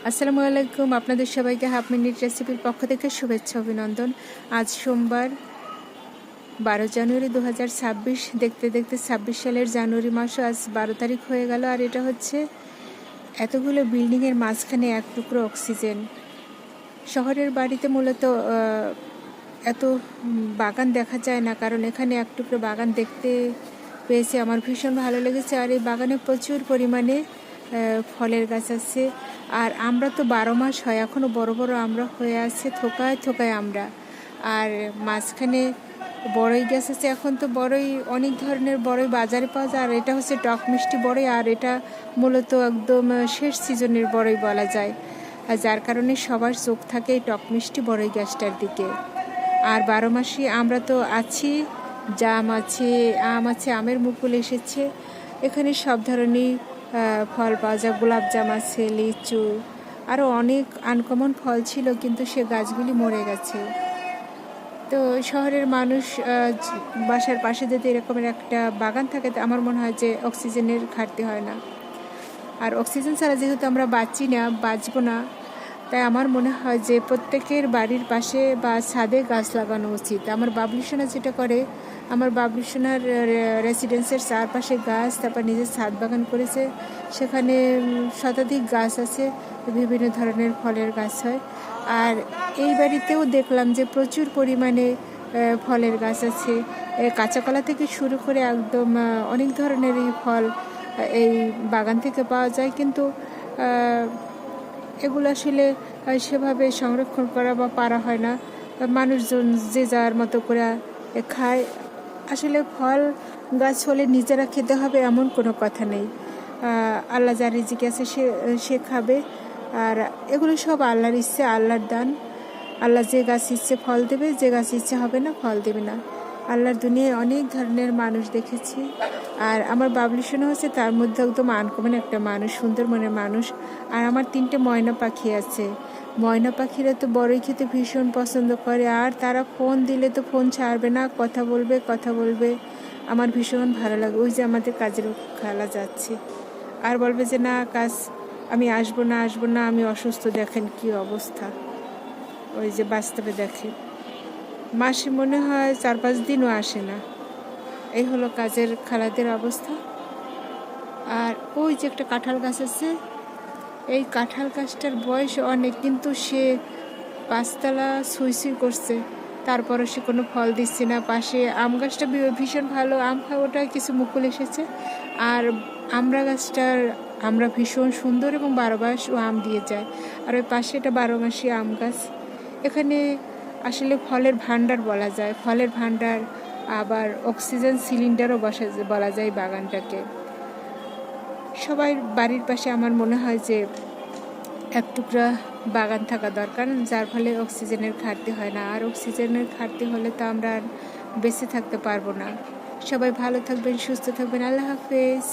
আসসালামু আলাইকুম। আপনাদের সবাইকে হাফ মিনিট রেসিপির পক্ষ থেকে শুভেচ্ছা অভিনন্দন। আজ সোমবার 12 জানুয়ারি 2026। দেখতে দেখতে 26 সালের জানুয়ারি মাসও আজ 12 তারিখ হয়ে গেল। আর এটা হচ্ছে এতগুলো বিল্ডিংয়ের মাঝখানে এক টুকরো অক্সিজেন। শহরের বাড়িতে মূলত এত বাগান দেখা যায় না, কারণ এখানে এক টুকরো বাগান দেখতে পেয়েছি, আমার ভীষণ ভালো লেগেছে। আর এই বাগানে প্রচুর পরিমাণে ফলের গাছ আছে। আর আমরা তো 12 মাস হয়, এখনও বড় বড় আমরা হয়ে আছে, থোকায় থোকায় আমরা। আর মাঝখানে বড়ই গাছ আছে। এখন তো বড়ই অনেক ধরনের বড়ই বাজারে পাওয়া যায়। আর এটা হচ্ছে টক মিষ্টি বড়ই, আর এটা মূলত একদম শেষ সিজনের বড়ই বলা যায়। আর যার কারণে সবার চোখ থাকে এই টক মিষ্টি বড়ই গাছটার দিকে। আর 12 মাসই আমরা তো আছি, জাম আছে, আম আছে, আমের মুকুল এসেছে। এখানে সব ধরনের ফল পাওয়া যায়। গোলাপ জাম আছে, লিচু, আরও অনেক আনকমন ফল ছিল, কিন্তু সে গাছগুলি মরে গেছে। তো শহরের মানুষ বাসার পাশে যদি এরকমের একটা বাগান থাকে, তো আমার মনে হয় যে অক্সিজেনের ঘাটতি হয় না। আর অক্সিজেন ছাড়া যেহেতু আমরা বাঁচবো না, তাই আমার মনে হয় যে প্রত্যেকের বাড়ির পাশে বা ছাদে গাছ লাগানো উচিত। আমার বাবলুসোনা যেটা করে, আমার বাবলুসোনার রেসিডেন্সের চারপাশে গাছ, তারপর নিজের ছাদ বাগান করেছে, সেখানে শতাধিক গাছ আছে, বিভিন্ন ধরনের ফলের গাছ হয়। আর এই বাড়িতেও দেখলাম যে প্রচুর পরিমাণে ফলের গাছ আছে। কাঁচা কলা থেকে শুরু করে একদম অনেক ধরনেরই ফল এই বাগান থেকে পাওয়া যায়। কিন্তু এগুলো আসলে সেভাবে সংরক্ষণ করা বা পারা হয় না। মানুষজন যে যার মতো করে খায়। আসলে ফল গাছ হলে নিজেরা খেতে হবে এমন কোনো কথা নেই। আল্লাহ যার রিজিকে আছে সে খাবে। আর এগুলো সব আল্লাহর ইচ্ছে, আল্লাহর দান। আল্লাহ যে গাছ ইচ্ছে ফল দেবে, যে গাছ ইচ্ছে হবে না ফল দেবে না। আল্লাহর দুনিয়ায় অনেক ধরনের মানুষ দেখেছি। আর আমার বাবলুসোনা হচ্ছে তার মধ্যে একদম আনকমন একটা মানুষ, সুন্দর মনের মানুষ। আর আমার 3টে ময়না পাখি আছে। ময়না পাখিরা তো বড়ই খেতে ভীষণ পছন্দ করে, আর তারা ফোন দিলে তো ফোন ছাড়বে না, কথা বলবে। আমার ভীষণ ভালো লাগে। ওই যে আমাদের কাজের খালা যাচ্ছে, আর বলবে যে না কাজ, আমি আসবো না, আমি অসুস্থ। দেখেন কি অবস্থা, ওই যে বাস্তবে দেখে মাসে মনে হয় 4-5 দিনও আসে না। এই হলো কাজের খালাদের অবস্থা। আর ওই যে একটা কাঁঠাল গাছ আছে, এই কাঁঠাল গাছটার বয়স অনেক, কিন্তু সে 5তলা সুই করছে, তারপরও সে কোনো ফল দিচ্ছে না। পাশে আম গাছটা ভীষণ ভালো, আম খায়, ওটা কিছু মুকুল এসেছে। আর আমরা ভীষণ সুন্দর এবং 12 মাস ও আম দিয়ে যায়। আর ওই পাশে এটা 12 মাসি আম গাছ। এখানে আসলে ফলের ভান্ডার বলা যায়, ফলের ভান্ডার, আবার অক্সিজেন সিলিন্ডারও বলা যায় বাগানটাকে। সবাই বাড়ির পাশে আমার মনে হয় যে এক টুকরা বাগান থাকা দরকার, যার ফলে অক্সিজেনের ঘাটতি হয় না। আর অক্সিজেনের ঘাটতি হলে তো আমরা আর বেঁচে থাকতে পারবো না। সবাই ভালো থাকবেন, সুস্থ থাকবেন। আল্লাহ হাফেজ।